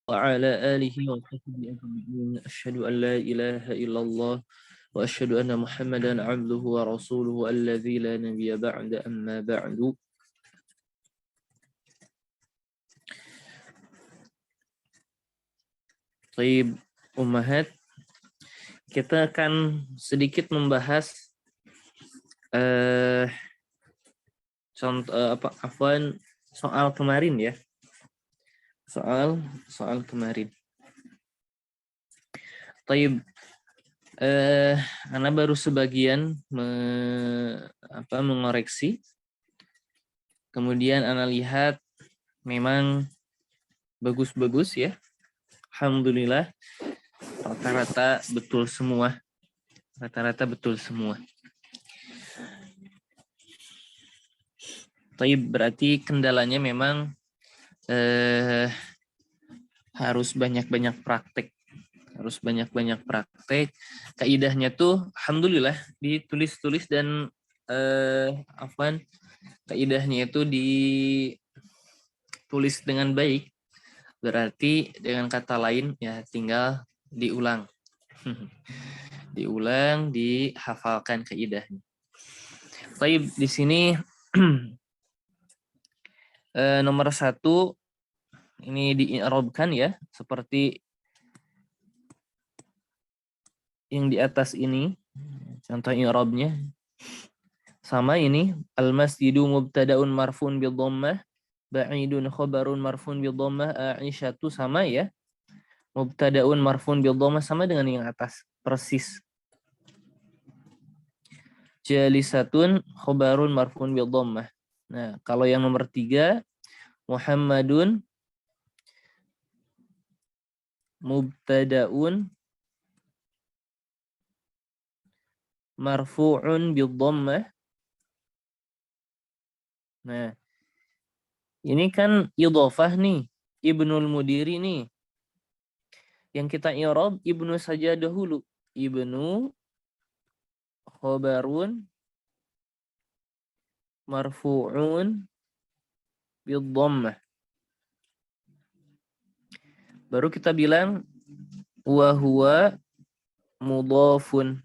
وعلى آله وصحبه أجمعين أشهد أن لا إله إلا الله وأشهد أن محمدا عبده ورسوله الذي لا نبي بعد أما بعد. Baik, Ummahat, kita akan sedikit membahas soal kemarin ya. Soal kemarin. Baik, Ana baru sebagian mengoreksi. Kemudian Ana lihat memang bagus-bagus ya. Alhamdulillah rata-rata betul semua. Tapi berarti kendalanya memang harus banyak-banyak praktek. Kaidahnya tuh alhamdulillah ditulis-tulis dan kaidahnya itu ditulis dengan baik. Berarti dengan kata lain ya tinggal diulang. Diulang, dihafalkan kaidahnya. Baik, di sini nomor 1 ini di'irabkan ya, seperti yang di atas ini. Contoh i'rabnya sama ini, al-masjidu mubtada'un marfu'un bil dhammah, ba'idun khabarun marfu'un bil dhammah, Aisyatu sama ya. Mubtada'un marfu'un bil dhammah sama dengan yang atas, persis. Jalisatun khabarun marfu'un bil dhammah. Nah, kalau yang nomor 3 Muhammadun mubtada'un marfu'un bil dhammah. Nah, ini kan idhofah nih, Ibnul Mudiri nih. Yang kita i'rab Ibnu saja dahulu. Ibnu khabarun marfu'un bil dhammah. Baru kita bilang wa huwa mudhafun.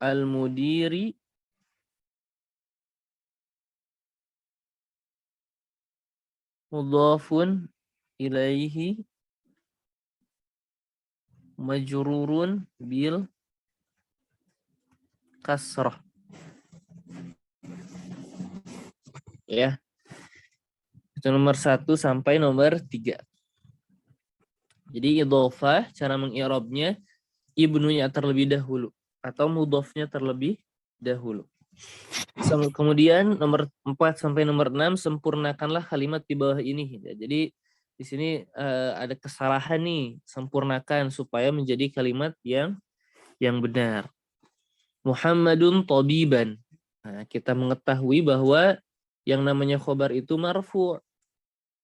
Al-mudiri mudhafun ilaihi majrurun bil kasrah. Ya. Itu nomor 1 sampai nomor 3. Jadi idhofah cara meng'irabnya ibnunya terlebih dahulu atau mudhafnya terlebih dahulu. Kemudian nomor 4 sampai nomor 6 sempurnakanlah kalimat di bawah ini. Jadi di sini ada kesalahan nih, sempurnakan supaya menjadi kalimat yang benar. Muhammadun tabiban. Nah, kita mengetahui bahwa yang namanya khobar itu marfu'.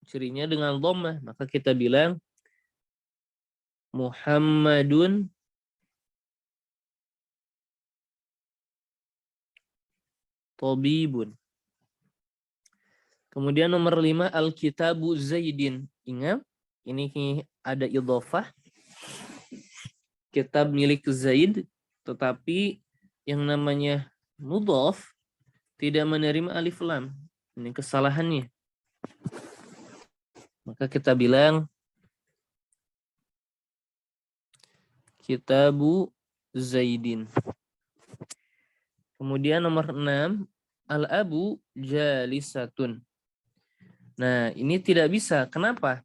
Cirinya dengan dhammah, maka kita bilang Muhammadun tabibun. Kemudian nomor 5 al-kitabu Zaidin. Ingat, ini ada idhofah. Kitab milik Zaid, tetapi yang namanya mudhaf tidak menerima alif lam. Ini kesalahannya. Maka kita bilang kitabu Zaidin. Kemudian nomor 6 al-abu jalisatun. Nah, ini tidak bisa. Kenapa?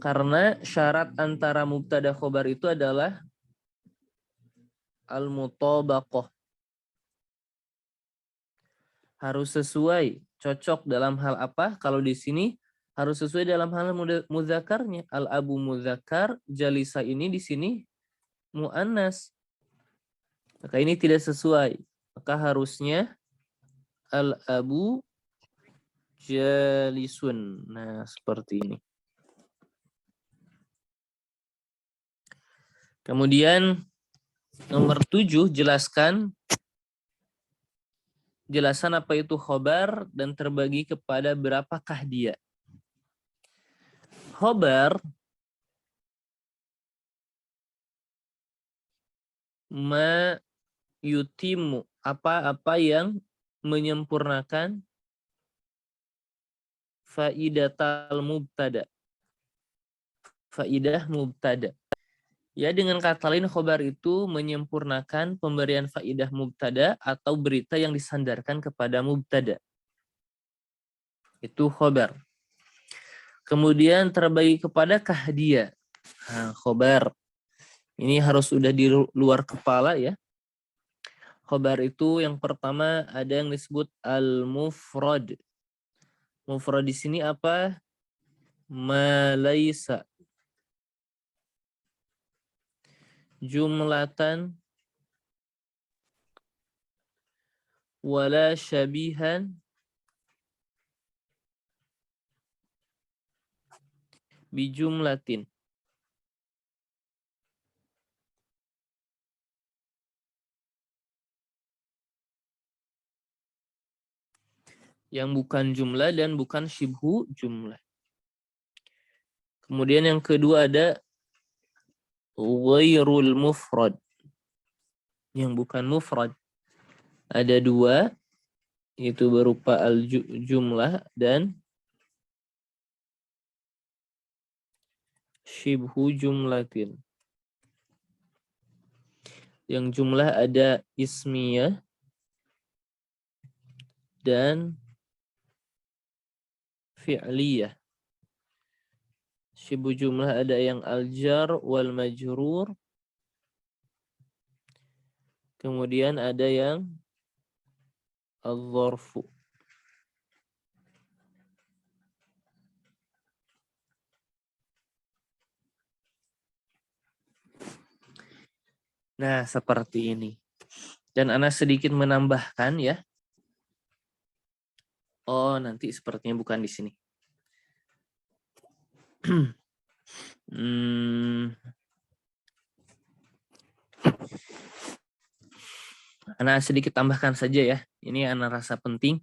Karena syarat antara mubtada khobar itu adalah al-mutabaqah. Harus sesuai, cocok dalam hal apa? Kalau di sini harus sesuai dalam hal mudzakarnya. Al-abu mudzakar, jalisa ini di sini muannas. Maka ini tidak sesuai. Maka harusnya al-abu jalisun. Nah, seperti ini. Kemudian nomor 7 jelasan apa itu khobar dan terbagi kepada berapakah dia. khobar ma yutimu, apa-apa yang menyempurnakan faidatal mubtada. Faidah mubtada. Ya, dengan kata lain khobar itu menyempurnakan pemberian faidah mubtada atau berita yang disandarkan kepada mubtada. Itu khobar. Kemudian terbagi kepadakah dia? Nah, khobar. Ini harus sudah di luar kepala ya. Khobar itu yang pertama ada yang disebut al-mufrad. Mufrad di sini apa? Ma laisa jumlatan wala syabihan bijumlatin. Yang bukan jumlah dan bukan syibhu jumlah. Kemudian yang kedua ada ghairul mufrad. Yang bukan mufrad. Ada dua, itu berupa al-jumlah dan syibhu jumlatin. Yang jumlah ada ismiyah dan fi'liyah. Syibhu jumlah ada yang al-jar wal majrur. Kemudian ada yang al-dzarfu. Nah, seperti ini. Dan Ana sedikit menambahkan ya. Oh, nanti sepertinya bukan di sini. Ana sedikit tambahkan saja ya. Ini Ana rasa penting.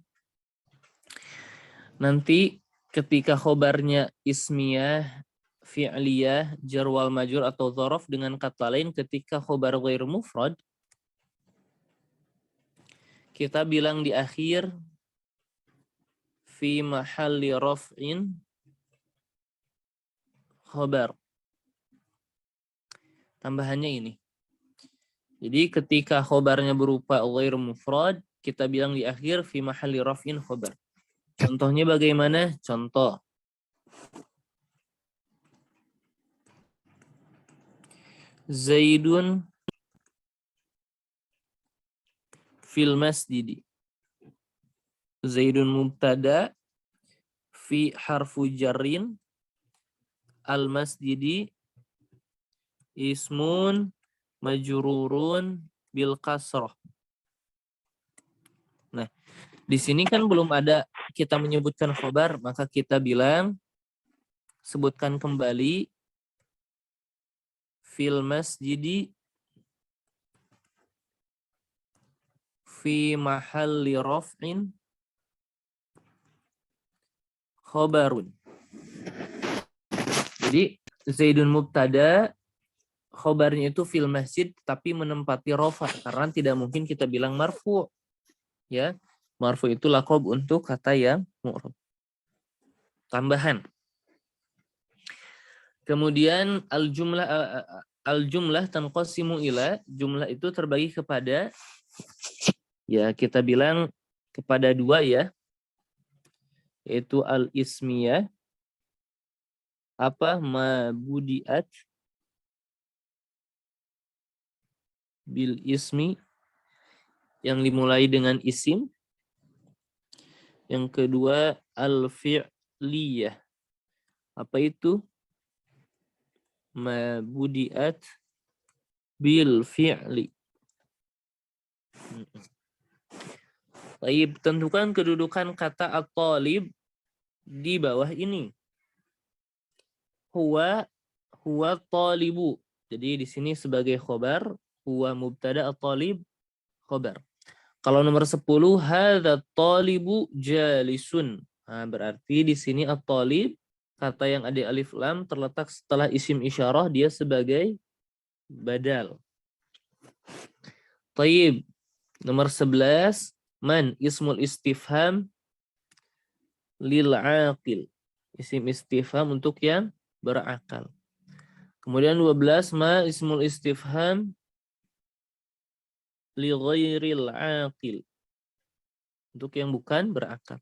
Nanti ketika khobarnya ismiyah, fi'liyah, jar wal majrur atau dzaraf dengan kata lain ketika khobar ghair mufrad, kita bilang di akhir fi mahalli raf'in khobar. Tambahannya ini. Jadi ketika khobarnya berupa ghair mufrad, kita bilang di akhir fi mahalli raf'in khobar. Contohnya bagaimana? Contoh. Zaidun fil masjidi. Zaidun mubtada fi harfu jarrin al masjidi ismun majrurun bil kasrah. Nah, di sini kan belum ada kita menyebutkan khobar, maka kita bilang sebutkan kembali fil masjidi fi mahalli raf'in khobarun. Jadi Zaidun mubtada, khobarnya itu fil masjid tapi menempati rafa karena tidak mungkin kita bilang marfu. Ya, marfu itu laqab untuk kata yang mu'rab. Tambahan. Kemudian al-jumlah tanqasimu ila, jumlah itu terbagi kepada, ya kita bilang kepada dua ya, yaitu al-ismiyah, apa ma budiat bil ismi, yang dimulai dengan isim. Yang kedua al-fi'liyah. Apa itu? Ma budiat bil fi'li. Baik, tentukan kedudukan kata at-talib di bawah ini. Huwa talibu. Jadi di sini sebagai khobar, huwa mubtada at-talib khobar. Kalau nomor 10, hadza talibu jalisun. Nah, berarti di sini at-talib kata yang ada alif lam terletak setelah isim isyarah, dia sebagai badal. Taib. Nomor 11, man ismul istifham lil aqil. Isim istifham untuk yang berakal. Kemudian 12, ma ismul istifham li ghairil aqil. Untuk yang bukan berakal.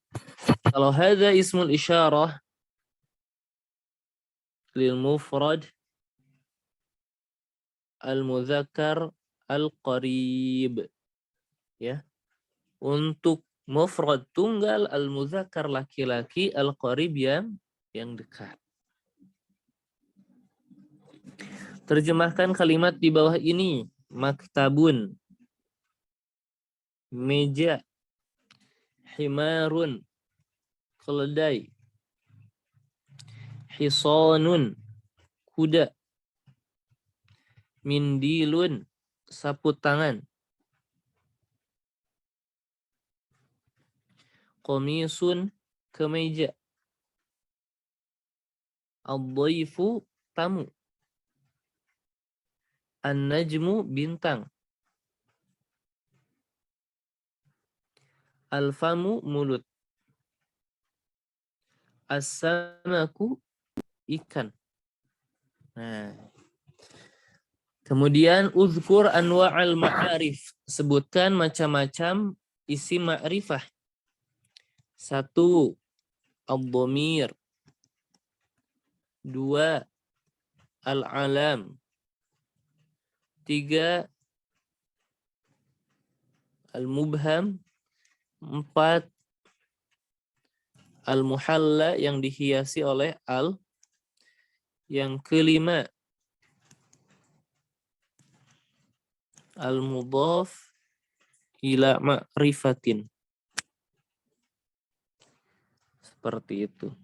Kalau hadza ismul isyarah lil mufrad al mudzakkar al qarib. Ya. Untuk mufrad tunggal al mudzakkar laki-laki al qarib yang dekat. Terjemahkan kalimat di bawah ini. Maktabun, meja, himarun, keledai, hisonun, kuda, mindilun, sapu tangan, komisun, kemeja, ad-dhaifu, tamu, an-najmu, bintang, al-famu, mulut, as-samaku, ikan. Nah, kemudian uzkur anwa'al ma'arif, sebutkan macam-macam isim ma'rifah. 1, ad-dhamir. 2, al-alam. 3, al-mubham. 4, al-muhalla yang dihiasi oleh al. Yang kelima, al-mudhaf ila ma'rifatin. Seperti itu.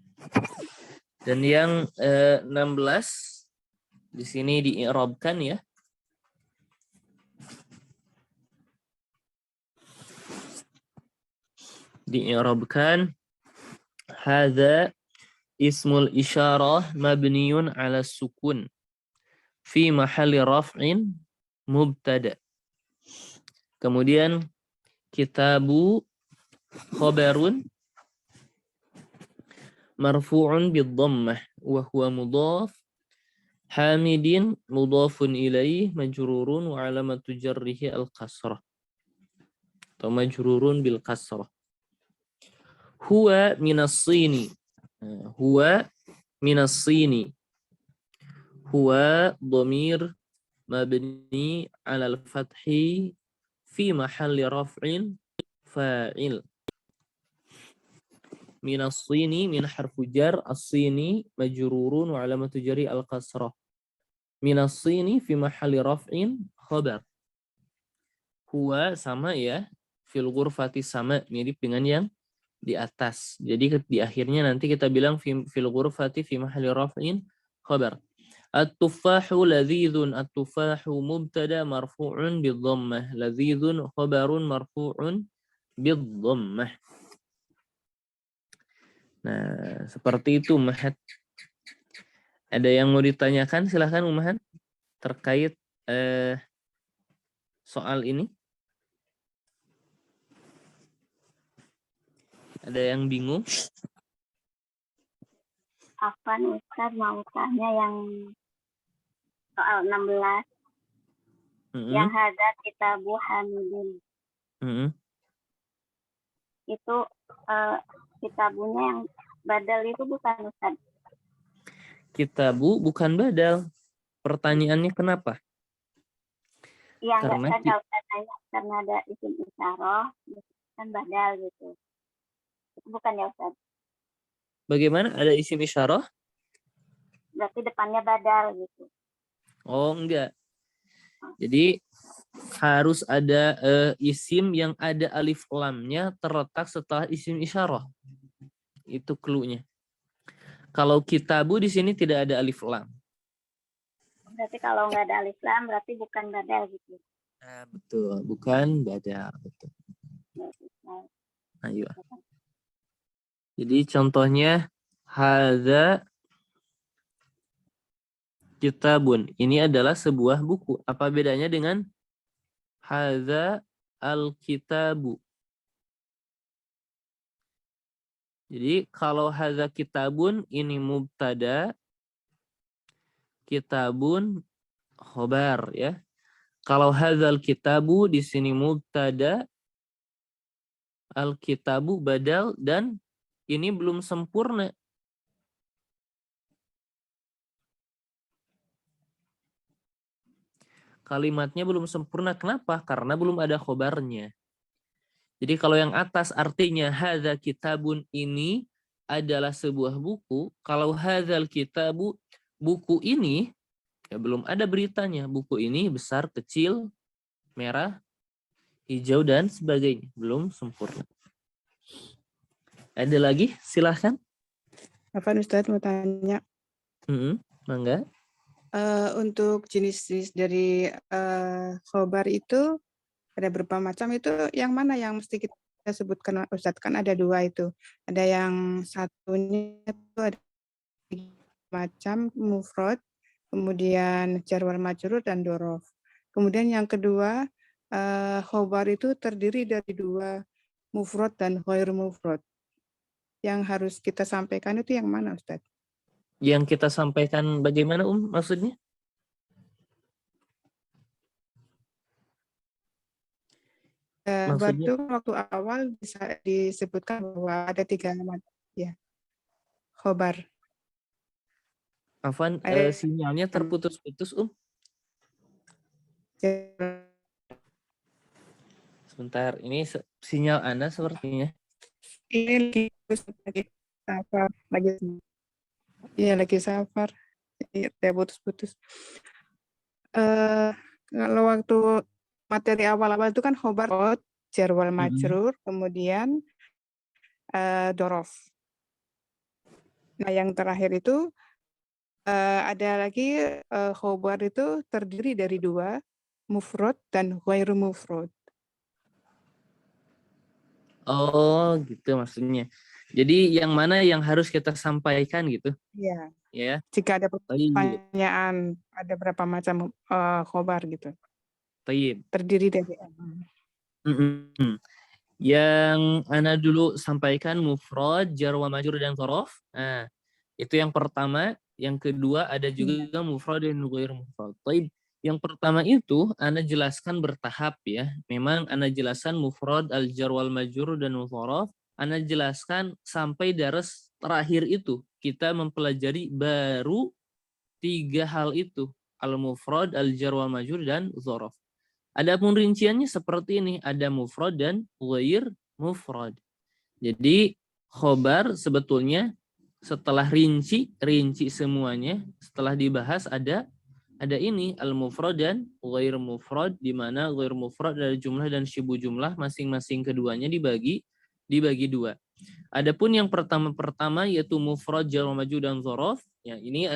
Dan yang 16 di sini di'irabkan ya. Di'irabkan hadza ismul isyarah mabniun ala sukun fi mahalli raf'in mubtada. Kemudian kitabu khabarun marfu'un bid-dhammah wa huwa mudhaf, hamidin mudhafun ilaih, majrurun wa alamatu jarrihi al-kasrah atau majrurun bil kasrah. Huwa minas sini. Huwa minas sini. Huwa dhamir mabni ala al-fathi fi mahalli raf'in fa'il. Minas sini min harfu jar, as-sini majrurun wa alamatu jarri al-kasrah. Minas sini fi mahalli raf'in khabar. Huwa sama ya, fil ghurfati sama, mirip dengan yang di atas. Jadi di akhirnya nanti kita bilang fil ghurfati fi mahalli raf'in khabar. At-tuffahu ladzizun. At-tuffahu mubtada marfu'un bidhammah. Ladzizun khabarun marfu'un bidhammah. Nah, seperti itu Mahat. Ada yang mau ditanyakan? Silahkan Mahat terkait soal ini. Ada yang bingung? Afwan Ustaz, mau tanya yang soal 16. Yang hadza kitabu hamidin. Itu kitabunya yang badal itu bukan Ustaz? Kitabu bukan badal. Pertanyaannya kenapa? Iya, enggak kan karena ada isim isyarah kan badal gitu. Itu bukan ya Ustaz? Bagaimana ada isim isyarah? Berarti depannya badal gitu. Oh, enggak. Jadi harus ada isim yang ada alif lamnya terletak setelah isim isyarah. Itu clue-nya. Kalau kitabu di sini tidak ada alif lam. Berarti kalau nggak ada alif lam berarti bukan badal gitu. Nah, betul, bukan badal, betul. Ayo. Jadi contohnya hadza kitabun. Ini adalah sebuah buku. Apa bedanya dengan hadza al-kitabu? Jadi kalau hadza kitabun ini mubtada, kitabun khobar ya. Kalau hadzal kitabu di sini mubtada, al-kitabu badal, dan ini belum sempurna. Kalimatnya belum sempurna. Kenapa? Karena belum ada khobarnya. Jadi kalau yang atas artinya hadza kitabun, ini adalah sebuah buku. Kalau hadzal kitabu, buku ini ya belum ada beritanya. Buku ini besar, kecil, merah, hijau, dan sebagainya. Belum sempurna. Ada lagi? Silahkan. Apa Ustadz mau tanya? Mangga. Untuk jenis-jenis dari khobar itu ada berapa macam, itu yang mana yang mesti kita sebutkan Ustadz? Kan ada 2 itu. Ada yang satunya itu ada 3 macam, mufrad, kemudian jar wal majrur dan dzaraf. Kemudian yang kedua, khobar itu terdiri dari 2, mufrad dan ghair mufrad. Yang harus kita sampaikan itu yang mana Ustadz? Yang kita sampaikan bagaimana maksudnya? Waktu awal bisa disebutkan bahwa ada 3 macam ya. Khobar. Afwan, sinyalnya terputus-putus, Sebentar, ini sinyal Anda sepertinya. Ini lagi safar, lagi safar. Ya putus-putus. Kalau waktu materi awal-awal itu kan khobar, jar wal majrur, kemudian dzaraf. Nah, yang terakhir itu ada lagi khobar itu terdiri dari 2, mufrad dan ghairu mufrad. Oh, gitu maksudnya. Jadi yang mana yang harus kita sampaikan gitu? Iya. Ya. Jika ada pertanyaan, ada berapa macam khobar gitu? Tayyib. Terdiri dari Yang Ana dulu sampaikan mufrad, jar wa majrur dan dzaraf. Nah, itu yang pertama. Yang kedua ada juga mufrad dan ghair mufrad. Tayyib. Yang pertama itu Ana jelaskan bertahap ya. Memang Ana jelaskan mufrad, al-jar wal majrur dan dzaraf. Ana jelaskan sampai daras terakhir itu. Kita mempelajari baru 3 hal itu. Al-mufrad, al-jar wal majrur dan dzaraf. Adapun rinciannya seperti ini, ada mufrad dan ghair mufrad. Jadi khobar sebetulnya setelah rinci semuanya, setelah dibahas ada ini al-mufrad dan ghair mufrad, di mana ghair mufrad dari jumlah dan syibu jumlah masing-masing keduanya dibagi 2. Adapun yang pertama yaitu mufrad, jar wa majrur dan dzaraf, ya ini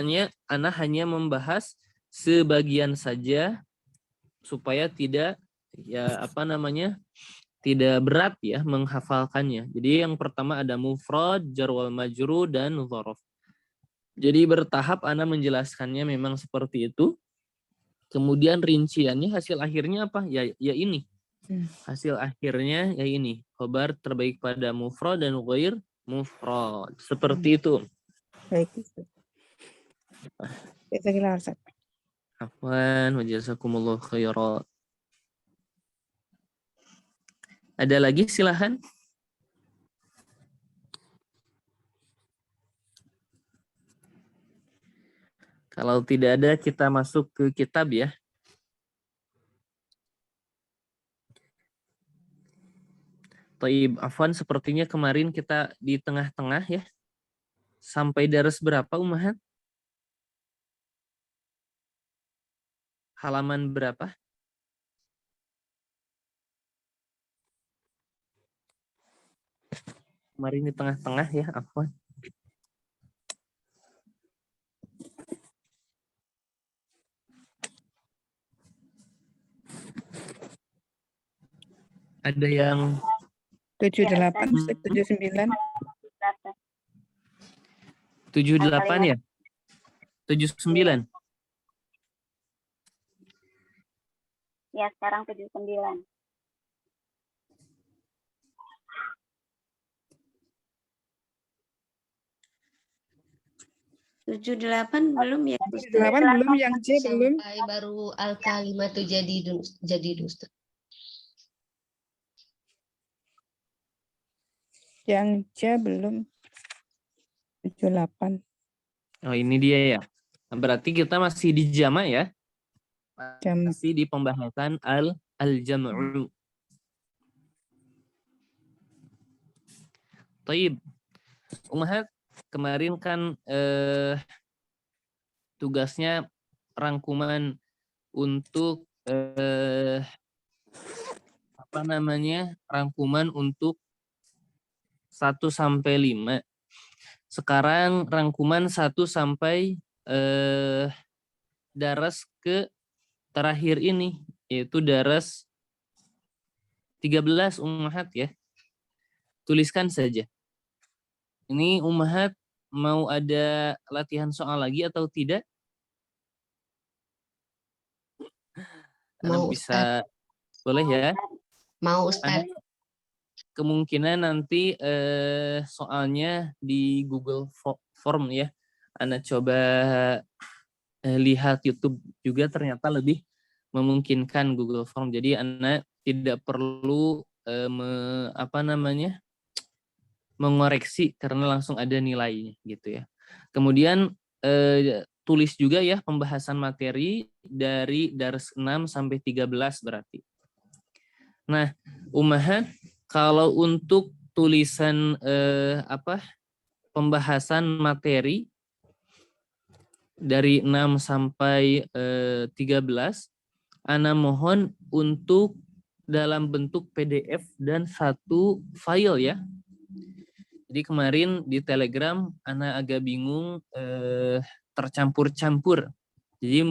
ana hanya membahas sebagian saja supaya tidak tidak berat ya menghafalkannya. Jadi yang pertama ada mufrad, jar wal majrur dan dzaraf. Jadi bertahap ana menjelaskannya memang seperti itu. Kemudian rinciannya hasil akhirnya apa? Ya ini. Hasil akhirnya ya ini. Khobar terbaik pada mufrad dan ghair mufrad. Seperti itu. Baik. Jazakallahu. Afwan wa jazakumullah khairan. Ada lagi silahkan. Kalau tidak ada kita masuk ke kitab ya. Taib, Afwan, sepertinya kemarin kita di tengah-tengah ya. Sampai daras berapa Umahat? Halaman berapa? Kemarin di tengah-tengah ya, Afwan. Ada yang 78, 79. 78 ya? 79. Ya, sekarang 79. Tujuh delapan belum ya? 78 belum, yang C belum. Sampai baru al-kalimatu jadi Ustaz. Yang C belum. 78. Oh, ini dia ya. Berarti kita masih di jama ya. Jam. Masih di pembahasan al-jam'u. Taib. Ummahat, kemarin kan tugasnya rangkuman untuk rangkuman untuk 1 sampai 5. Sekarang rangkuman 1 sampai daras ke terakhir ini, yaitu daras 13 ummahat ya. Tuliskan saja. Ini ummahat mau ada latihan soal lagi atau tidak? Mau Bisa, Ustaz. boleh ya. Mau Ustaz. Kemungkinan nanti soalnya di Google Form ya. Anda coba lihat YouTube juga, ternyata lebih memungkinkan Google Form. Jadi Anda tidak perlu mengoreksi karena langsung ada nilainya gitu ya. Kemudian tulis juga ya pembahasan materi dari dars 6 sampai 13 berarti. Nah, ummahat, kalau untuk tulisan pembahasan materi dari 6 sampai 13, ana mohon untuk dalam bentuk PDF dan 1 file ya. Jadi kemarin di Telegram ana agak bingung, tercampur-campur. Jadi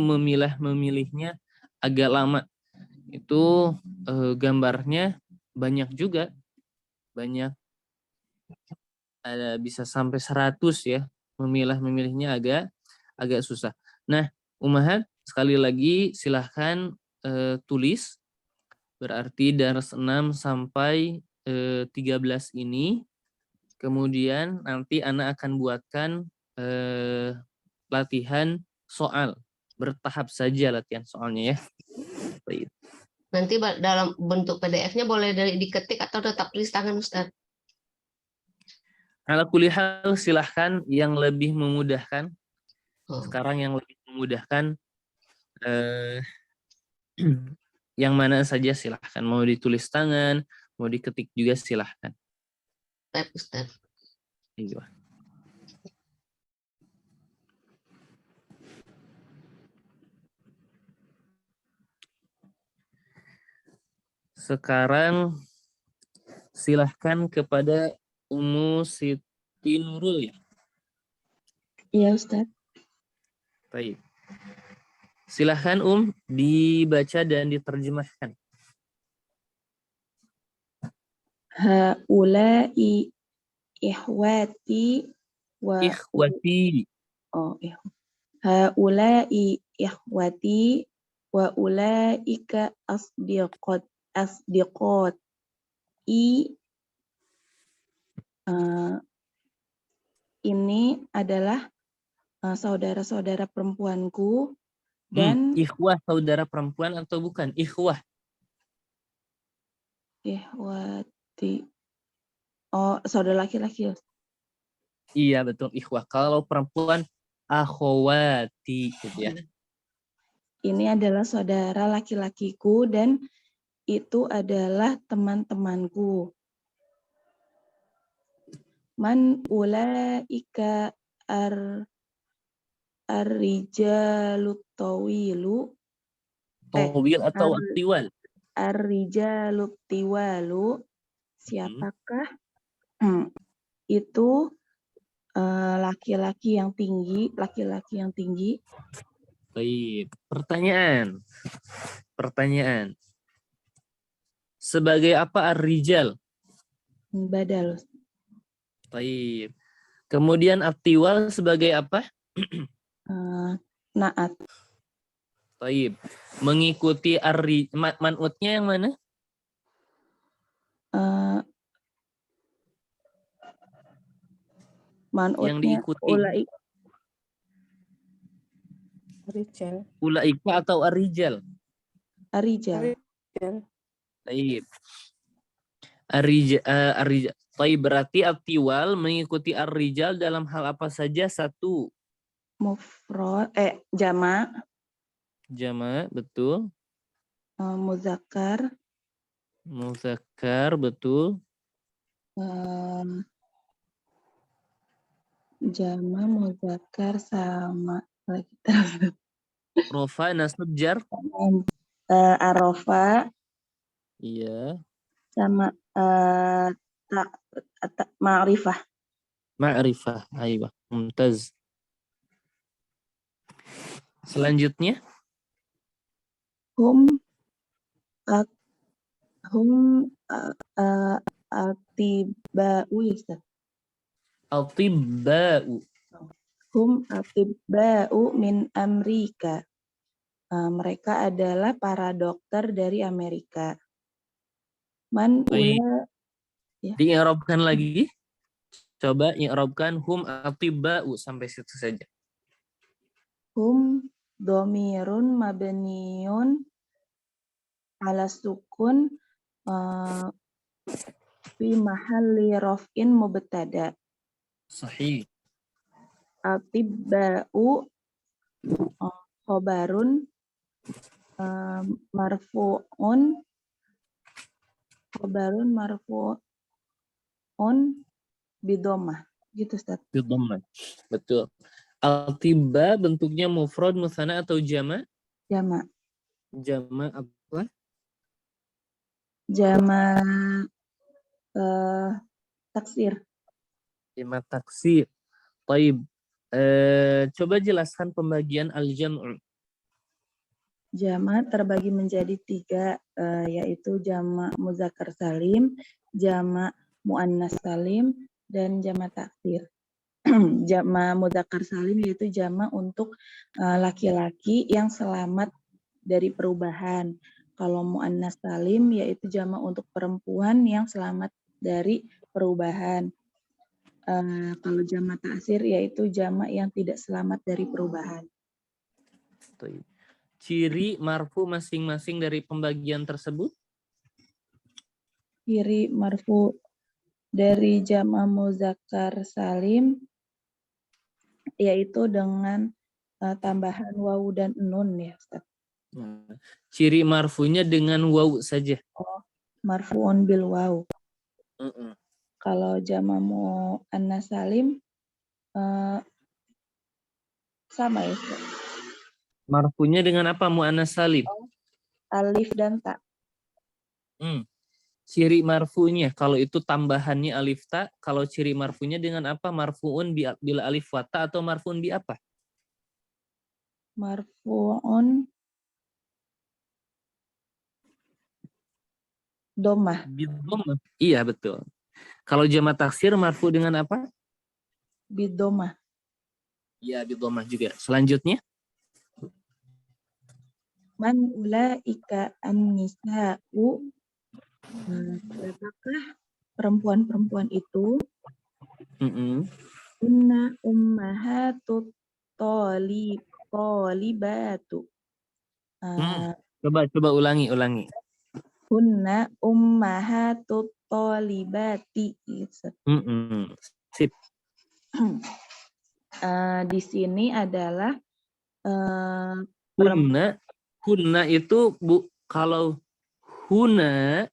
memilihnya agak lama. Itu gambarnya banyak juga. Banyak, ada bisa sampai 100 ya. Memilihnya agak susah. Nah, ummahat, sekali lagi silahkan tulis. Berarti dars 6 sampai 13 ini. Kemudian nanti Ana akan buatkan latihan soal. Bertahap saja latihan soalnya ya. Baik. Nanti dalam bentuk PDF-nya boleh diketik atau tetap tulis tangan Ustaz? Ala kulli hal silahkan yang lebih memudahkan. Sekarang yang lebih memudahkan yang mana saja silahkan. Mau ditulis tangan, mau diketik juga silahkan. Baik Ustaz. Iya. Sekarang silahkan kepada Ummu Siti Nurul ya. Iya Ustaz. Baik. Silahkan dibaca dan diterjemahkan. Haula'i ihwati wa Ikhwati. haula'i ihwati wa ulaika asdiqati. Ini adalah saudara-saudara perempuanku dan ikhwah saudara perempuan atau bukan? Ikhwah. ihwati. Oh, saudara laki-laki. Iya betul, ikhwah. Kalau perempuan akhwati gitu ya. Ini adalah saudara laki-lakiku dan itu adalah teman-temanku. Man ulaika ar-rijalut tawilu. Tawil atau tiwal? Ar-rijalut tiwalu. Siapakah? Itu laki-laki yang tinggi, Baik, pertanyaan. Sebagai apa ar-rijal? Badal. Baik. Kemudian at-tiwal sebagai apa? Naat. Taib. Mengikuti man'utnya yang mana? Yang Man'utnya diikuti. Rijal. Ulaika atau ar-rijal? Arijal. Taib. Ar-rijal. Taib berarti at-tiwal mengikuti ar-rijal dalam hal apa saja? Satu. Mufrad, jama', Jama, betul. muzakkar, Muzakkar, betul. jama, muzakkar, sama lagi terus. Rofa, nasab, jar. Arofa Iya. sama ma'rifah. Ma'rifah. Ayo, mumtaz. Selanjutnya. Hum atiba'u ya Ustaz. Al-tibba'u. Hum atibba'u min Amerika. Mereka adalah para dokter dari Amerika. Man Baik. ula ya. Di'irabkan lagi. Coba i'rabkan hum atibba'u sampai situ saja. Hum domirun mabniun ala sukun fi mahalli raf'in mubtada. Sahih. Atibba'u khobarun marfu'un bidomah. Gitu Ustaz. Bidhamma. Betul. Al-tibba bentuknya mufrad, musanna atau jama'? Jama. Jama' apa? Jama taksir. Jama' taksir. Taib. Coba jelaskan pembagian al-jam'u. Jama terbagi menjadi 3, yaitu jama muzakkar salim, jama muannas salim, dan jama taksir. Jama muzakkar salim yaitu jama untuk laki-laki yang selamat dari perubahan. Kalau muannas salim yaitu jama untuk perempuan yang selamat dari perubahan. Kalau jama taksir yaitu jama yang tidak selamat dari perubahan. Taib. Ciri marfu masing-masing dari pembagian tersebut? Ciri marfu dari jama muzakkar salim yaitu dengan tambahan wawu dan nun ya Ustaz. Ciri marfunya dengan wawu saja. Marfu'un bil wawu. Uh-uh. Kalau jama muannas salim sama ya Ustaz. Marfunya dengan apa muannas salim? Alif dan ta. Ciri marfunya kalau itu tambahannya alif ta, kalau ciri marfunya dengan apa? Marfuun bila alif wa ta atau marfuun bi apa? Marfu'un domah. Bidhamah. Iya betul. Kalau jama taksir marfu dengan apa? Bidomah. Iya bidhamah juga. Selanjutnya. Man ulaika an-nisa'u. Berapakah perempuan-perempuan itu? Inna ummahatut tolibatu. Coba ulangi. Hunna ummahatut tolibati. Sip. Di sini adalah Hunna itu kalau huna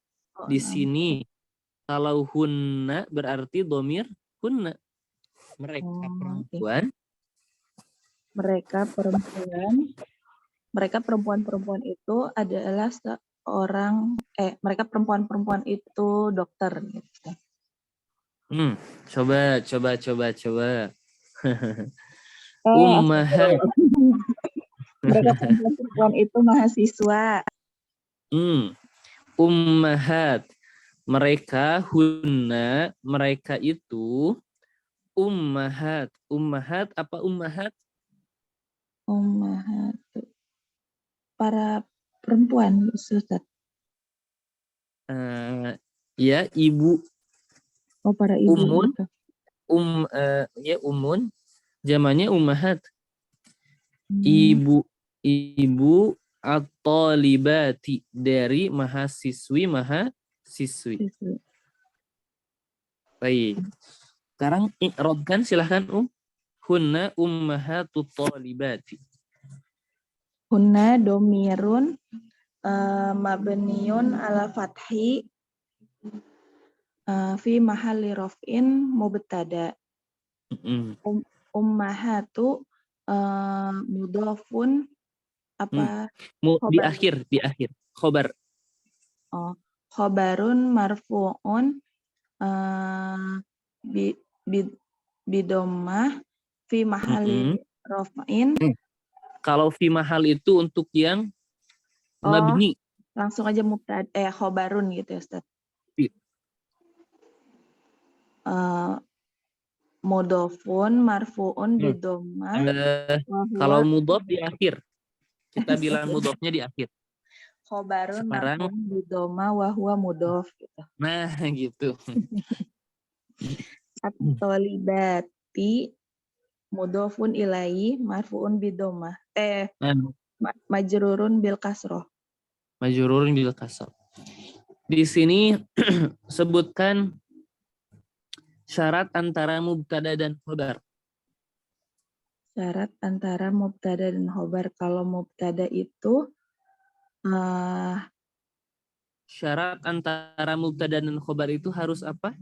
di sini, kalau hunna berarti domir hunna. Mereka perempuan. Mereka perempuan itu adalah mereka perempuan itu dokter gitu. Coba. Ummahat. Mereka perempuan itu mahasiswa. Ummahat. Mereka hunna, mereka itu ummahat. Ummahat apa ummahat? Ummahat. para perempuan, Ustaz. Ya, ibu. Oh, para ibu. Umun. Gitu. Ya, umun. Zamannya ummahat. Hmm. Ibu atau libati dari mahasiswi. Siswi. Baik. Sekarang i'rabkan silahkan Hunna ummahatut thalibati. Hunna domirun mabniun ala fathi fi mahalli raf'in mubtada. Ummahatu mudhafun apa? Di akhir. Khobar. Oh, khobarun marfu'un bidommah fi mahalli raf'in. Kalau fi mahal itu untuk yang mabni. Langsung aja mubtada khobarun gitu ya, Ustaz. Mudhafun marfu'un bidommah. Kalau mudhaf di akhir. Kita bilang mudhafnya di akhir. Khobarun Sekarang marfu'un bidommah wa huwa mudhaf gitu. Nah, gitu. At-thalibati mudhafun ilaihi marfu'un bidommah. Majrurun bil kasroh. Majrurun bil kasroh. Di sini sebutkan syarat antara mubtada dan khobar. Syarat antara mubtada dan khobar. Kalau mubtada itu syarat antara mubtada dan khobar itu harus apa?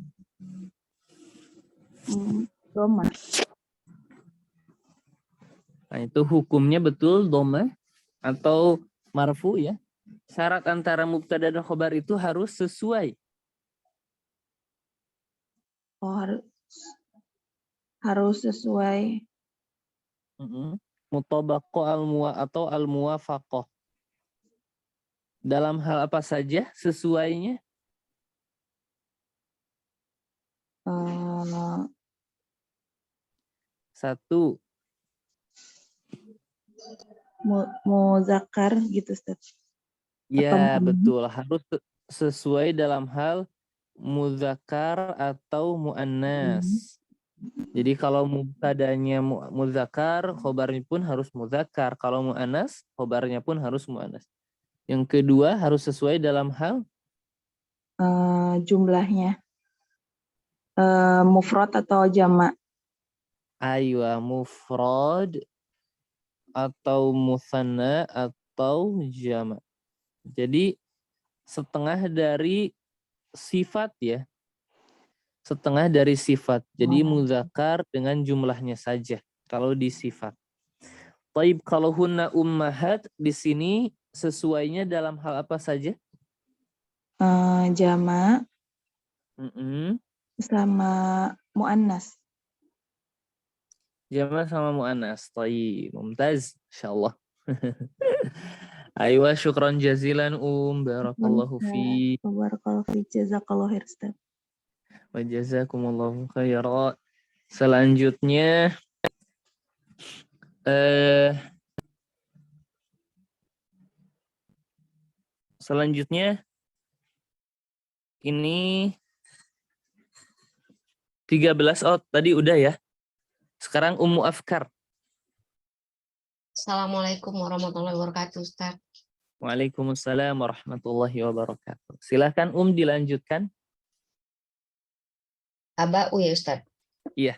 Dhamma. Nah, itu hukumnya betul dhamma atau marfu ya. Syarat antara mubtada dan khobar itu harus sesuai. Oh, harus sesuai. Mutabaqah atau al-muwafaqah. Dalam hal apa saja sesuainya? Satu. Muzakkar gitu, Ustaz. Ya, betul. Harus sesuai dalam hal muzakkar atau muannas. Jadi kalau mubtadanya muzakkar, khobarnya pun harus muzakkar. Kalau muannas, khobarnya pun harus muannas. Yang kedua harus sesuai dalam hal jumlahnya. Mufrad atau jamak. Aywa, mufrad atau musanna atau jamak. Jadi setengah dari sifat ya. Setengah dari sifat. Jadi muzakkar dengan jumlahnya saja kalau di sifat. Taib kalau hunna ummahat di sini sesuainya dalam hal apa saja? Jamak sama muannas. Jamak sama muannas. Taib, mumtaz, insyaallah. Aywa, syukran jazilan barakallahu fi. Barakallahu fi, jazakallahu khair, Ustaz. Wa jazakumullahu khairan. Selanjutnya ini 13 tadi udah ya. Sekarang Ummu Afkar. Assalamualaikum warahmatullahi wabarakatuh, Ustaz. Waalaikumsalam warahmatullahi wabarakatuh. Silakan dilanjutkan. Aba'u ya, Ustaz. Iya.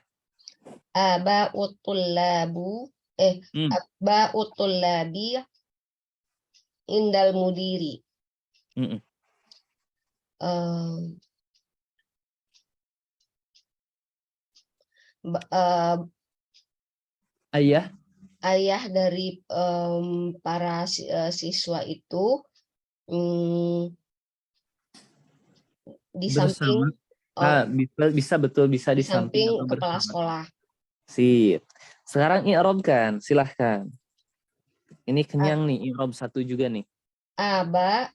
Aba'ut tullabu Aba'ut tullabi indal mudiri. Ayah dari para siswa itu di samping bisa betul bisa di samping atau kepala bersama. Sekolah. Sip. Sekarang i'rabkan, silahkan. Ini kenyang nih, i'rab satu juga nih. Aba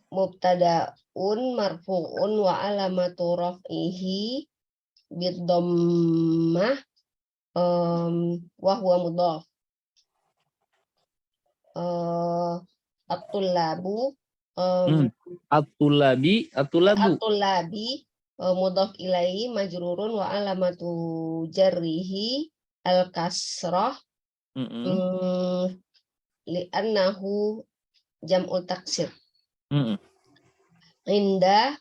mubtada'un marfu'un wa alamatu raf'ihi bid-dhammah wa huwa mudhaf. at-tullabu, At-tulabi, at-tulabu. at-tullabi, mudhaf ilaihi majrurun wa alamatu jarrihi al-kasrah, li'annahu jam'u taksir. Inda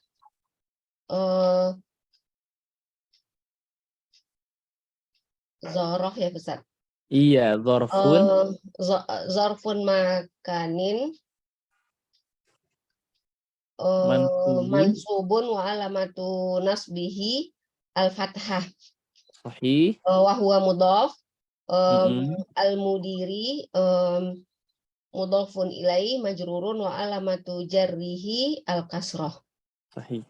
zorof ya Ustaz. Iya, dzarfun. Zarfun makanin Mansubun. mansubun wa alamatu nasbihi al-fathah Sahih. wa huwa mudhaf al-mudiri mudhafun ilaihi majrurun wa alamatu jarrihi al-kasrah. Sahih.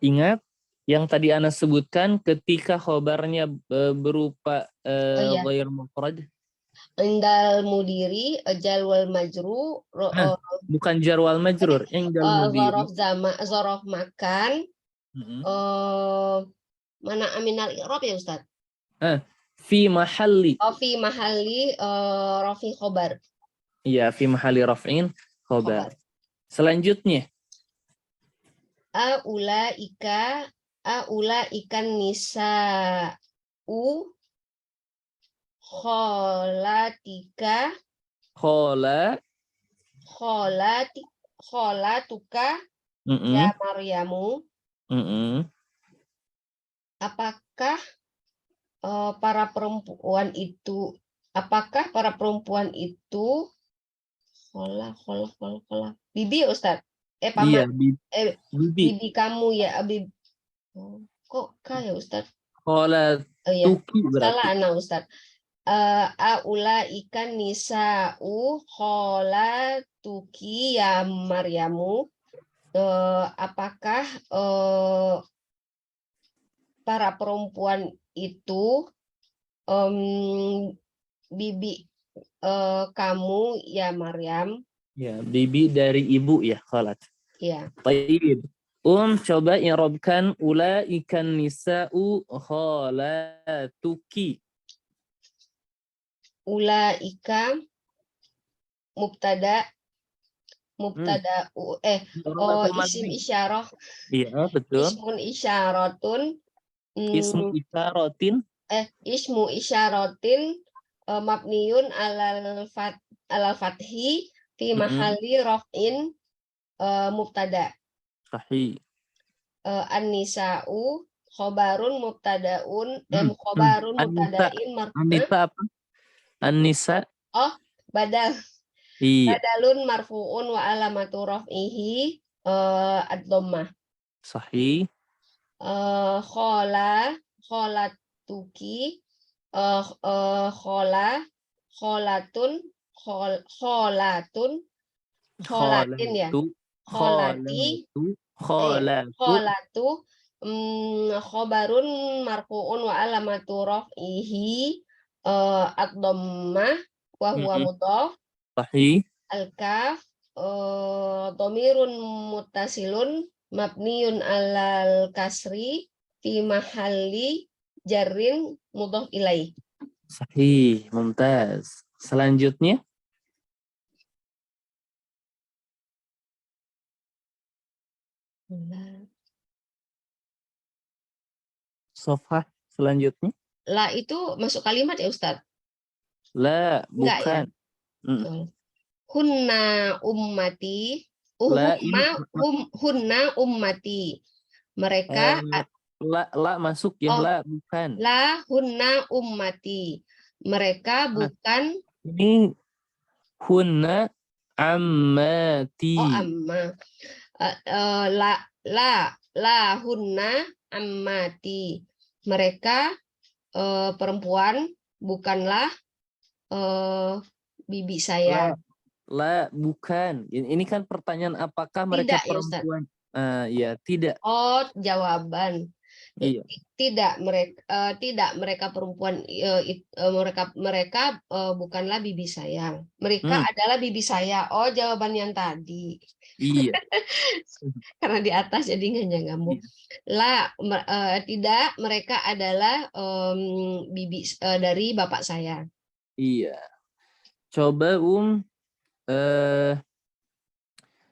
Ingat yang tadi Ana sebutkan ketika khobarnya berupa Iya. ghair mufrad. Indal mudiri jalwal majru Bukan jarwal majrur, indal mudiri. zorof makan mana aminal i'rab ya Ustaz? Fi mahalli. Fi mahalli rafi khobar. Iya, fi mahalli raf'in khobar. Selanjutnya. Aula ikan nisa'u kholatika kholatuka ya Maryamu. Apakah para perempuan itu khola bibi ya Ustaz? Iya, bibi kamu ya kok ya Ustaz? Kholatuki berarti. Salah anak Ustaz. Aula ikan nisa'u kholatuki ya Maryamu. Apakah para perempuan itu bibi kamu ya Maryam? Ya, bibi dari ibu ya, kholat. Ya. Baik. Coba i'rabkan ulaikan nisa'u kholatuki. Ulaika mubtada isim isyarah. Iya, betul. Ismun isyaratun. Ismu isyaratin mabniun alal fathi fi mahalli raf'in mubtada. Sahih. An-nisa'u khobarun mubtadaun khobarun mubtadain An-nisa apa? An-nisa. Oh, badal. Iya. Badalun marfu'un wa alamatu raf'ihi ad-dhammah. Sahih. Kholatuki kholatin ya. Kholatu khobarun marfu'un wa alamatu raf'ihi ad-dhammah wa huwa mudhaf. Sahih. Al-kaf dhamirun muttasilun mabniun alal kasri fi mahalli jarrin mudhaf ilaih. Sahih, mumtaz. Selanjutnya. Sofah selanjutnya. La itu masuk kalimat ya Ustaz? La, bukan. Ya? Hunna ummati. Hunna ummati. Mereka la masuk ya, la bukan. La hunna ummati. Mereka bukan. Ini hunna ammati. Amma. La hunna ammati. Mereka perempuan, bukanlah bibi saya. La bukan. Ini kan pertanyaan apakah mereka tidak, perempuan? Ya, tidak. Oh, jawaban. Iya. Tidak mereka perempuan, mereka bukanlah bibi saya. Mereka adalah bibi saya. Oh, jawaban yang tadi. Iya. Karena di atas jadi nggak nyambung. Tidak, mereka adalah bibi dari bapak saya. Iya. Coba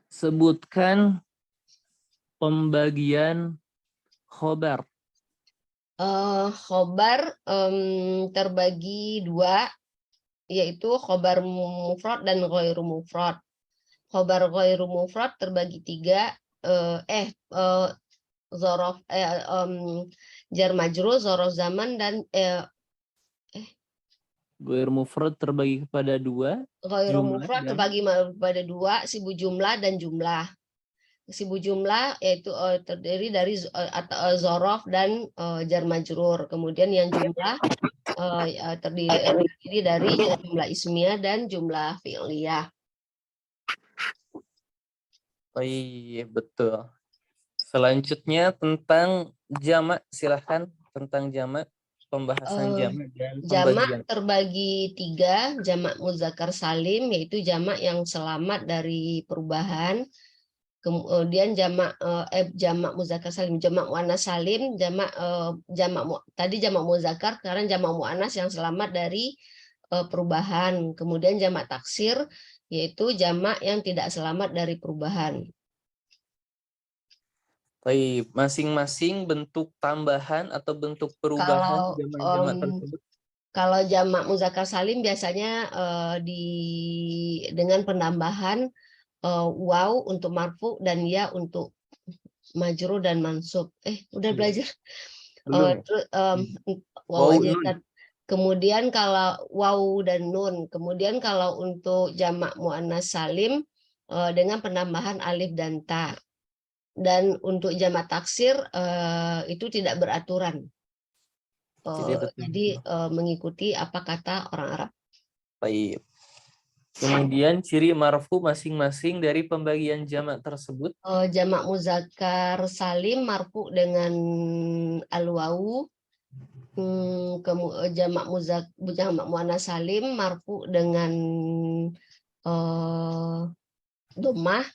Sebutkan pembagian khobar. Khobar terbagi dua, yaitu khobar mufrad dan ghairu mufrad. Khobar ghairu mufrad terbagi tiga, zorof, jar majrur, zorof zaman, dan Ghair mufrad terbagi kepada dua. ghairu Jumlah mufrad dan- terbagi kepada dua, sibuk jumlah dan jumlah. Sibuk jumlah yaitu terdiri dari zorof dan jar majrur. Kemudian yang jumlah terdiri dari jumlah ismiyah dan jumlah fi'liyah. Oh iya, betul. Selanjutnya tentang jamak, silahkan tentang jamak, pembahasan jamak dan Jamak pembagian. terbagi tiga, jamak muzakkar salim yaitu jamak yang selamat dari perubahan. Kemudian jamak muzakkar salim, jamak muannas salim, tadi jamak muzakkar, sekarang jamak muannas yang selamat dari perubahan. Kemudian jamak taksir yaitu jamak yang tidak selamat dari perubahan. Baik, masing-masing bentuk tambahan atau bentuk perubahan Kalau jamak-jamak tersebut. Kalau jamak muzakkar salim biasanya dengan penambahan waw untuk marfu dan ya untuk majrur dan mansub. Udah Iya. belajar. Belum. Terus Waw, waw aja nun. kan. Kemudian kalau waw dan nun. Kemudian kalau untuk jamak muannas salim dengan penambahan alif dan ta. Dan untuk jamak taksir itu tidak beraturan. Jadi mengikuti apa kata orang Arab. Baik. Kemudian ciri marfu masing-masing dari pembagian jamak tersebut. Jamak muzakkar salim marfu dengan al-wawu. Jamak muannas salim marfu dengan dhammah.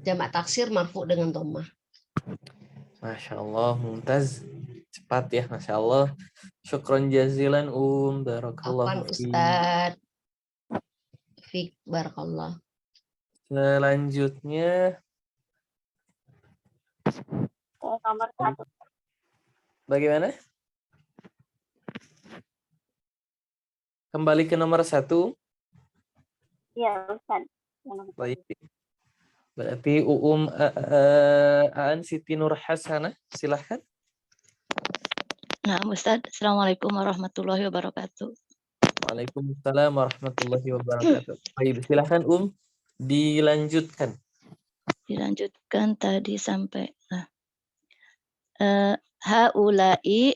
Jamak taksir marfu dengan dhammah. Masya Allah, mumtaz. Cepat ya, Masya Allah. Syukron jazilan barakallahu Afwan fiik. Ustaz. Fik barakallah. Selanjutnya, Nomor 1. bagaimana? Kembali ke nomor 1. Iya, Ustaz. Baik. Berarti Aan Siti Nur Hasanah, silahkan. Nah, Ustaz, Assalamualaikum warahmatullahi wabarakatuh. Waalaikumsalam warahmatullahi wabarakatuh. Baik, silahkan dilanjutkan. Dilanjutkan tadi sampai haula'i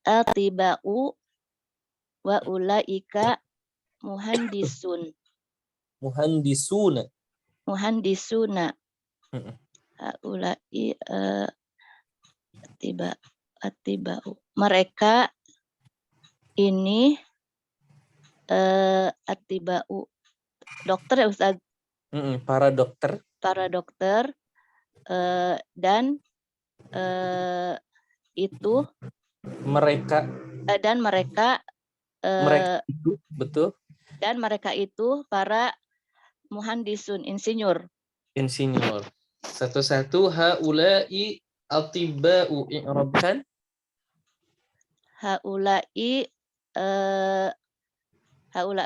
atiba'u wa ulaika muhandisun. Muhandisuna. Muhandisuna. Haula'i atiba'u. Mereka ini atiba'u. Dokter ya Ustaz? Para dokter. Para dokter dan itu Mereka. Dan mereka itu, betul. Dan mereka itu para muhandisun, insinyur. Insinyur. Satu-satu, haula'i atiba'u, i'rabkan. Haula'i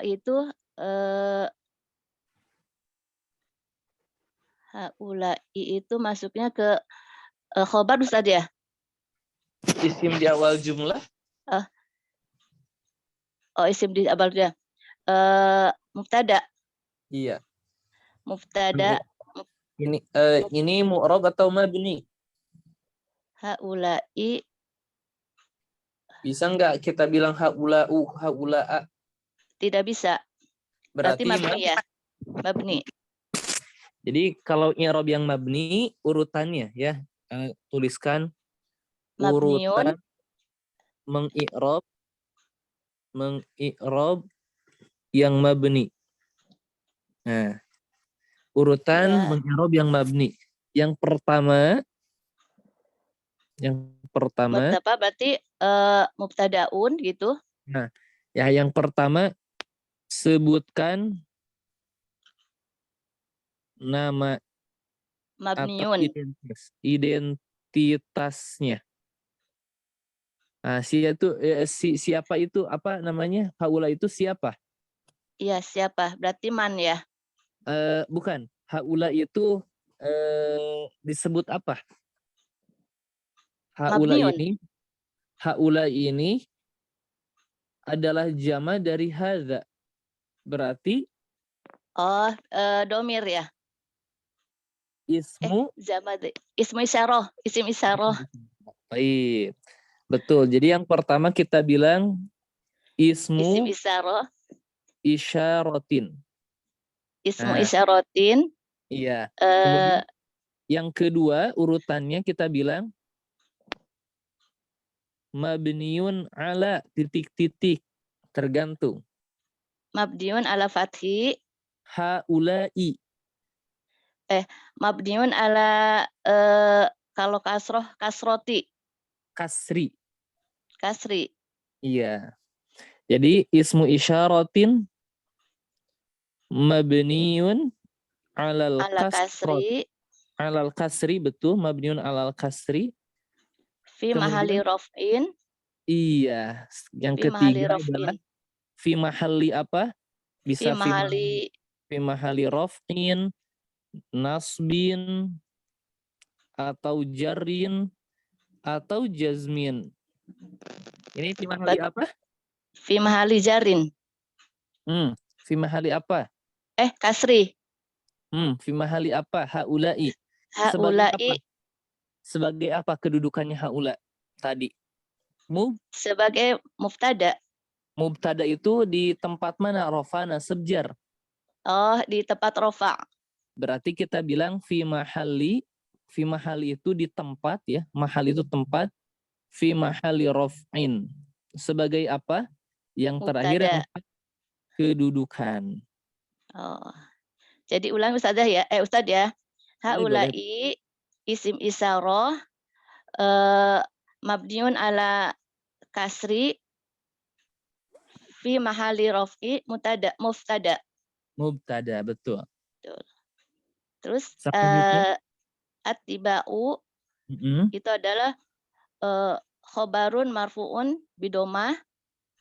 itu haula'i itu masuknya ke khobar Ustaz ya? Isim di awal jumlah. Isim di awal jumlah. Mubtada. Iya. Mubtada. Ini mu'rab atau mabni? Haula'i. Bisa nggak kita bilang haula'u, haula'a? Tidak bisa. Berarti mabni ya? Mabni. Jadi kalau i'rab yang mabni, urutannya ya. Tuliskan urutan mengi'rab yang mabni. Nah, urutan mengi'rab yang mabni. Yang pertama berarti mubtadaun gitu. Nah, ya yang pertama Sebutkan nama atau Mabniun. identitasnya. Nah, siapa itu apa namanya? Haula itu siapa? Iya, siapa? Berarti man ya. Bukan. Haula itu disebut apa? Mabniun. Haula ini adalah jama dari hadza. Berarti Oh, domir ya. ismu Ismu isyarah, isim isyarah. baik. Betul. Jadi yang pertama kita bilang Isim ismu isyarah, isyaratin. ismu Nah, isyaratin. iya. eh Kemudian yang kedua urutannya kita bilang mabniun ala titik-titik tergantung. Mabniun ala fathi, Haula'i mabniun ala kalau kasroti, kasri. kasri. Iya. Jadi ismu isyaratin mabniun alal Ala kasri betul, mabniun alal kasri. fi mahali Kemudian raf'in, iya, yang fi mahali ketiga adalah raf'in, fi mahalli apa? fi Bisa mahali fi mahalli raf'in, nasbin, atau jarrin, atau jazmin. Ini fi mahalli apa? fi mahali jarin. Fi mahalli apa? Kasri. Fi mahalli apa? Haula'i. Sebagai apa? Haula'i Sebagai apa kedudukannya haula tadi? sebagai mubtada. Mubtada itu di tempat mana? Rofa, nasab, jar. Oh, di tempat rofa. Berarti kita bilang fi mahalli itu di tempat ya. Mahal itu tempat. Fi mahalli raf'in. Sebagai apa? Yang terakhir yang Mubtada. kedudukan. Oh. Jadi ulang Ustazah ya. Ustaz ya. Boleh. Haula'i isim isyarah mabniun ala kasri fi mahali raf'i mubtada. Mubtada, betul. Terus Selanjutnya. atiba'u itu adalah khobarun marfu'un bidomah.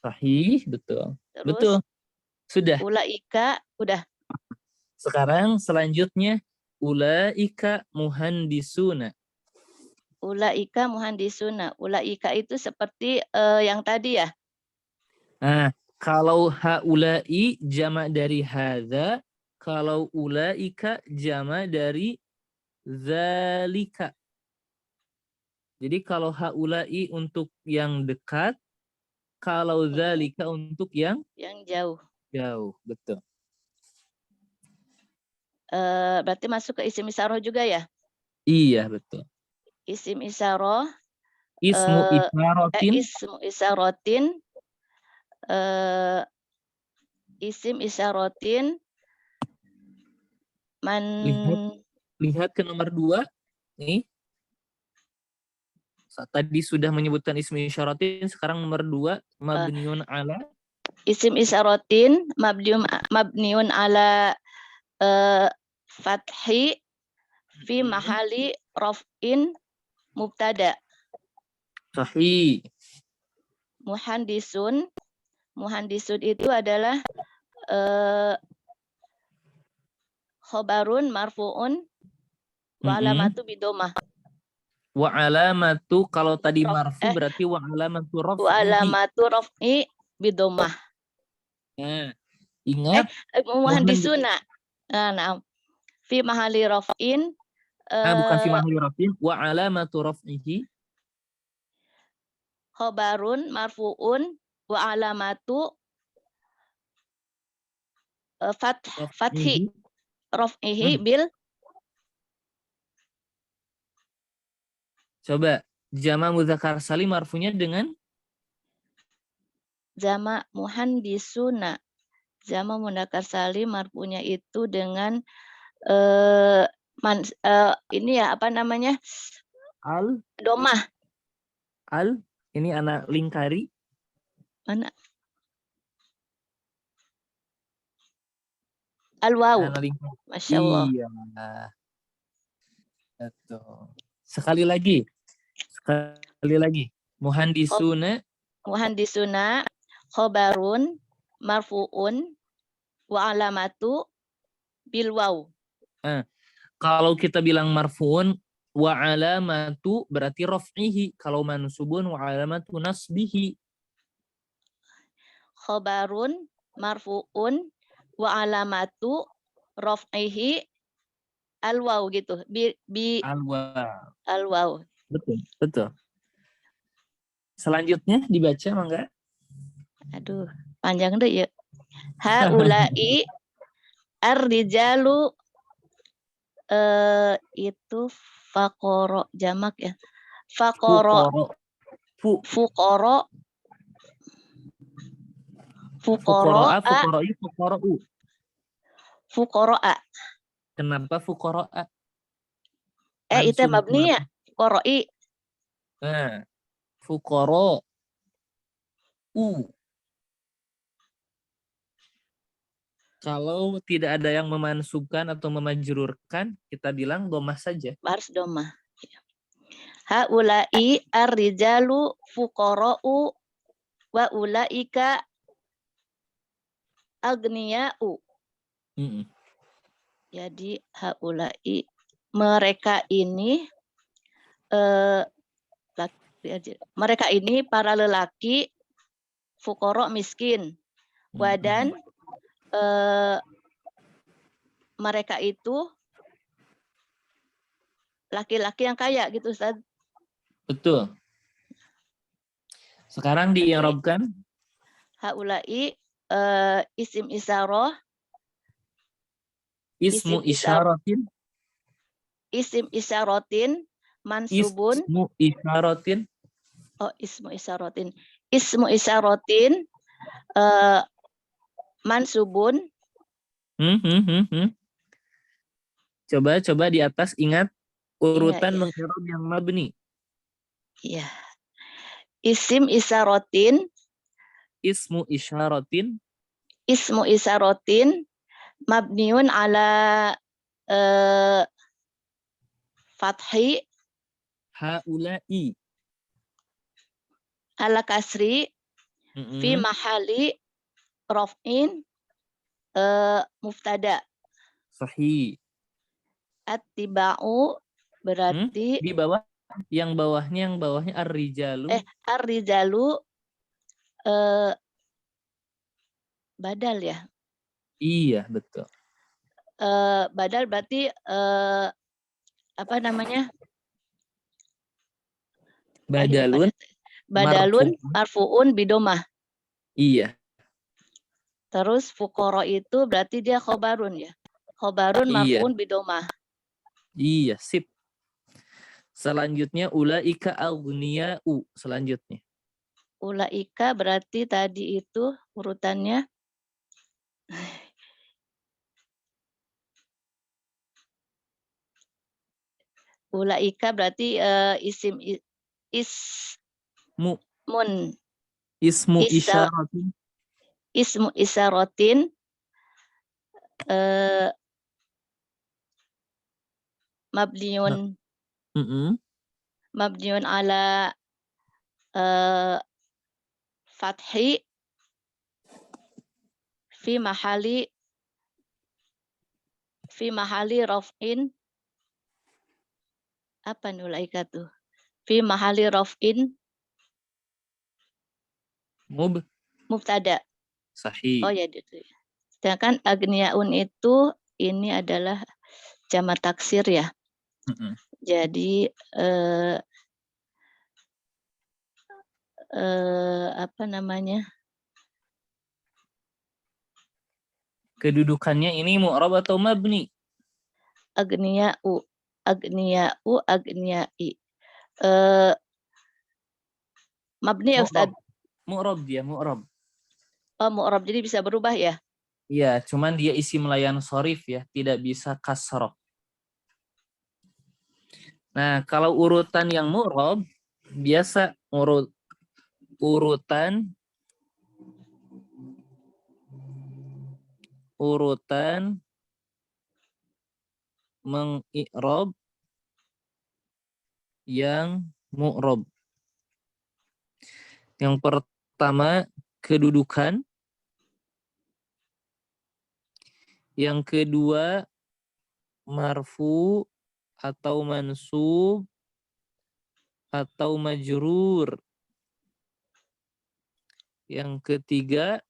Sahih, betul. Terus Betul. Sudah. ulaika udah. Sekarang selanjutnya ulaika muhandisuna. Ulaika muhandisuna. Ulaika itu seperti yang tadi ya. Nah, kalau haula'i jama' dari hadza, kalau ulaika jama' dari zalika. Jadi kalau haula'i untuk yang dekat, kalau zalika untuk yang jauh. jauh, betul. Berarti masuk ke isim isyarah juga ya? Iya, betul. Isim isyarah. Ismu isyaratin. Ismu isyaratin. Isim isyaratin. Lihat ke nomor 2. Nih. Tadi sudah menyebutkan ismu isyaratin, sekarang nomor 2 mabniun ala. Isim isyaratin mabniun ala fathi fi mahali raf'in mubtada. Sahih. Muhandisun itu adalah khobarun marfu'un wa alamatu bidomah. Wa alamatu, kalau tadi marfu berarti wa alamatu raf'i. Wa alamatu raf'i bidomah. Nah, ingat. Muhandisuna. Nah, fi mahali raf'in. Bukan fi mahali raf'in. Wa alamatu raf'ihi. Khobarun marfu'un wa alamatu fathi raf'ihi bil. Coba jama' mudzakkar salim marfunya dengan jama' muhandisuna. Jama' mudzakkar salim marfunya itu dengan ini ya apa namanya? Domah. Ini anak lingkari. Mana? Al-waw. Analingkan. Masya Allah. Iya. Betul. Sekali lagi. Muhandisuna. Muhandisuna khobarun marfuun wa alamatu bil waw. Kalau kita bilang marfuun wa alamatu berarti raf'ihi. Kalau mansubun wa alamatu nasbihi. Khobarun marfuun wa alamatu raf'ihi al waw gitu. Al-waw. Al waw. Betul. Selanjutnya dibaca mangga. Aduh, panjang deh ya. Haula'i ar-rijalu itu fakoro jamak ya. Fakoro fukoro fukoroa. Kenapa fuqara'a? Itu mabni ya. Koroi. Nah, fuqara'u. Kalau tidak ada yang memansubkan atau memajrurkan, kita bilang domah saja. Harus domah. Haula'i ar-rijalu fuqara'u wa ulaika aghniya'u. Jadi haula'i mereka ini para lelaki fuqara miskin. Dan mereka itu laki-laki yang kaya gitu Ustaz. Betul. Sekarang di-i'rabkan. Haula'i isim isyarah. Ismu isyaratin. Isim isyaratin mansubun. Ismu isyaratin. Ismu isyaratin. Ismu isyaratin mansubun. Coba di atas ingat urutan meng'irab yang mabni. Iya. Isim isyaratin. Ismu isyaratin. Ismu isyaratin mabniun ala fathi. Haula'i. Ala kasri. Fi mahali raf'in muftada. Sahih. Attiba'u berarti di bawah yang bawahnya ar-rijalu. Ar-rijalu badal ya? Iya, betul. Badal berarti apa namanya? Badalun marfuun bidomah. Iya. Terus fuqara itu berarti dia khobarun ya. Khobarun marfuun bidomah. Iya, sip. Selanjutnya ulaika aghniya'u. Selanjutnya. Ulaika berarti tadi itu urutannya ulaika berarti isim Ismu isyaratin. Ismu isyaratin mabniun ala fathi fi mahali raf'in. Apa nih ulaika tuh? Fi mahali raf'in mubtada. Sahih. Oh ya gitu. Sedangkan agniyaun itu ini adalah jamak taksir ya. Jadi apa namanya? Kedudukannya ini mu'rab atau mabni? Aghniya'u, aghniyai. Mabni ya Ustaz? Mu'rab dia, mu'rab. Oh, mu'rab jadi bisa berubah ya? Iya, cuman dia isim layan shorif ya, tidak bisa kasroh. Nah, kalau urutan yang mu'rab, biasa urutan mengi'rab yang mu'rab. Yang pertama, kedudukan. Yang kedua, marfu atau mansub atau majrur. Yang ketiga,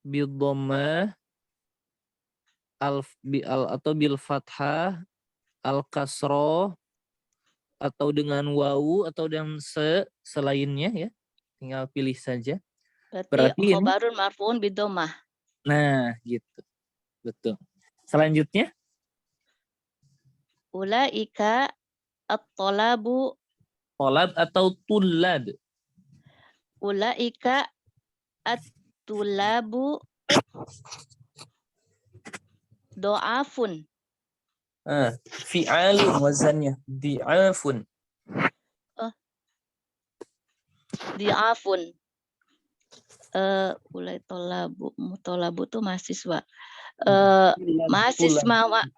bidhammah atau bil fathah, al kasroh, atau dengan wawu atau dengan selainnya ya. Tinggal pilih saja. Berarti ini, khobarun marfu'un bidomah. nah, gitu. Betul. Selanjutnya, Ulaika at-talabu. tolab atau tulad. Ulaika at-tulabu do'afun. Fi'alun wazannya. Di'afun. Di'afun. Ulai tolabu tuh mahasiswa. Mahasiswa.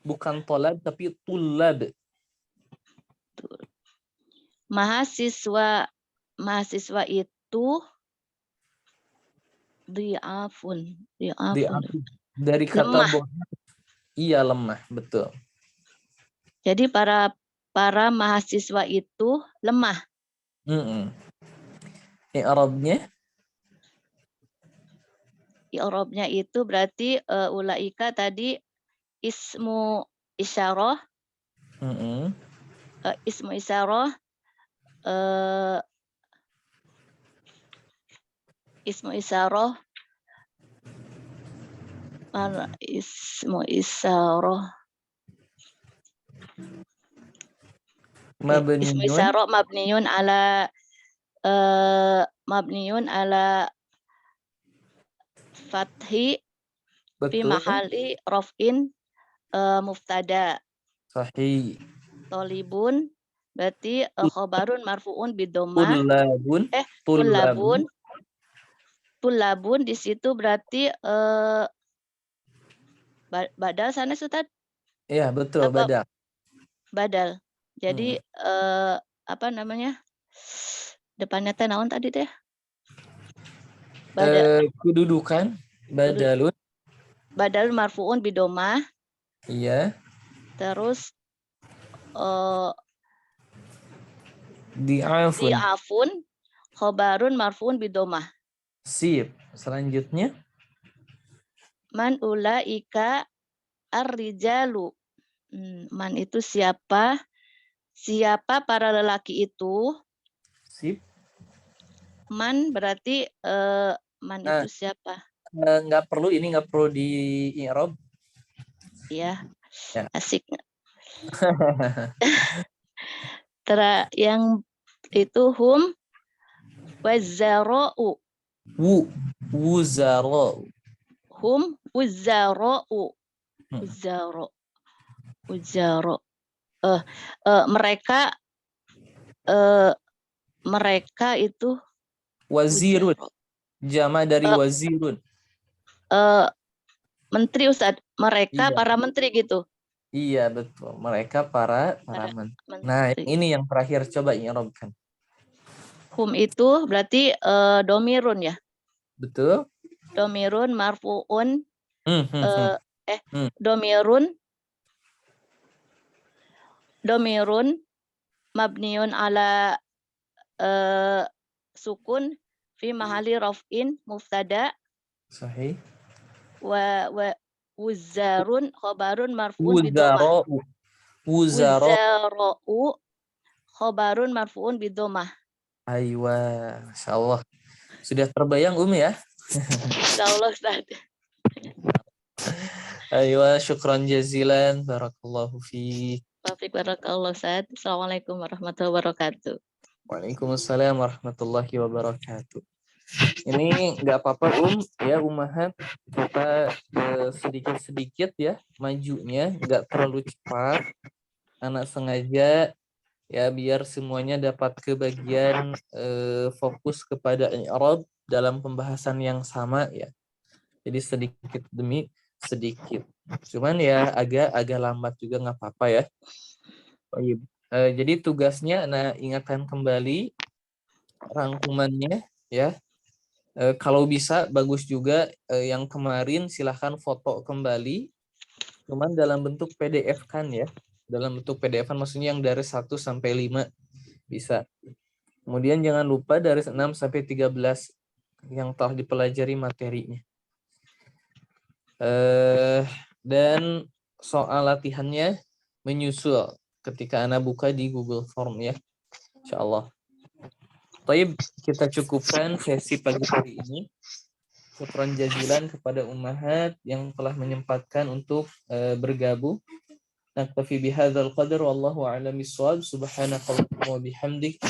Bukan tolab tapi tulab. Mahasiswa itu di'afun. Dari kata Lemah. Iya, lemah, betul. Jadi para mahasiswa itu lemah. I'rabnya itu berarti ulaika tadi ismu isyarah. Ismu isyarah. Ismu isyarah. Mana ismu isyarah? Ismu isyarah mabniun ala fathi fi mahali raf'in muftada. Sahih. Tolibun berarti khobarun marfu'un bidomah. Tulabun di situ berarti badal sana Ustaz? Iya, betul, badal. Badal. Jadi apa namanya? Depannya teh naon tadi teh? Kedudukan badalun. Badalun marfu'un bidomah. Iya. Terus di'afun khobarun marfu'un bidomah. Sip. Selanjutnya, man ulaika ar-rijalu. Man itu siapa? Siapa para lelaki itu? Sip. Man berarti man itu siapa? Nggak perlu di i'rab. Iya. Ya. Asik. Yang itu hum wazara'u. Wuzara'u. Hum wuzara'u. Wuzara. Mereka itu wazirun. Jama dari wazirun. Menteri Ustaz. Mereka Iya. para menteri gitu. Iya, betul. Mereka para menteri. Nah, ini yang terakhir, coba i'rabkan. Hum itu berarti domirun ya? Betul. Domirun marfu'un. Domirun mabniun ala sukun fi mahali raf'in muftada. Sahih. Wa wuzarun khobarun marfu'un bidomah. Wuzara'u khobarun marfu'un bidomah. Aywa, insyaallah. Sudah terbayang ya? Insyaallah Ustaz. Aywa, syukran jazilan. Barakallahu fiik. Barakallahu Ustaz. Assalamualaikum warahmatullahi wabarakatuh. Waalaikumsalam warahmatullahi wabarakatuh. Ini nggak apa-apa ya Ummahat, kita sedikit-sedikit ya majunya, nggak terlalu cepat. Anak sengaja ya biar semuanya dapat kebagian fokus kepada i'rab dalam pembahasan yang sama ya. Jadi sedikit demi sedikit. Cuman ya agak lambat juga nggak apa-apa ya. Jadi tugasnya ingatkan kembali rangkumannya ya. Kalau bisa bagus juga yang kemarin silahkan foto kembali. Cuman dalam bentuk PDF kan ya. Dalam bentuk PDF kan maksudnya yang dari 1 sampai 5 bisa. Kemudian jangan lupa dari 6 sampai 13 yang telah dipelajari materinya. Dan soal latihannya menyusul ketika Anda buka di Google Form ya. Insyaallah. Baik, kita cukupkan sesi pagi hari ini. Syukran jazilan kepada ummahat yang telah menyempatkan untuk bergabung. Naktafi bihadzal qadar wallahu a'lam bissawab. Subhanakallahumma wa bihamdik.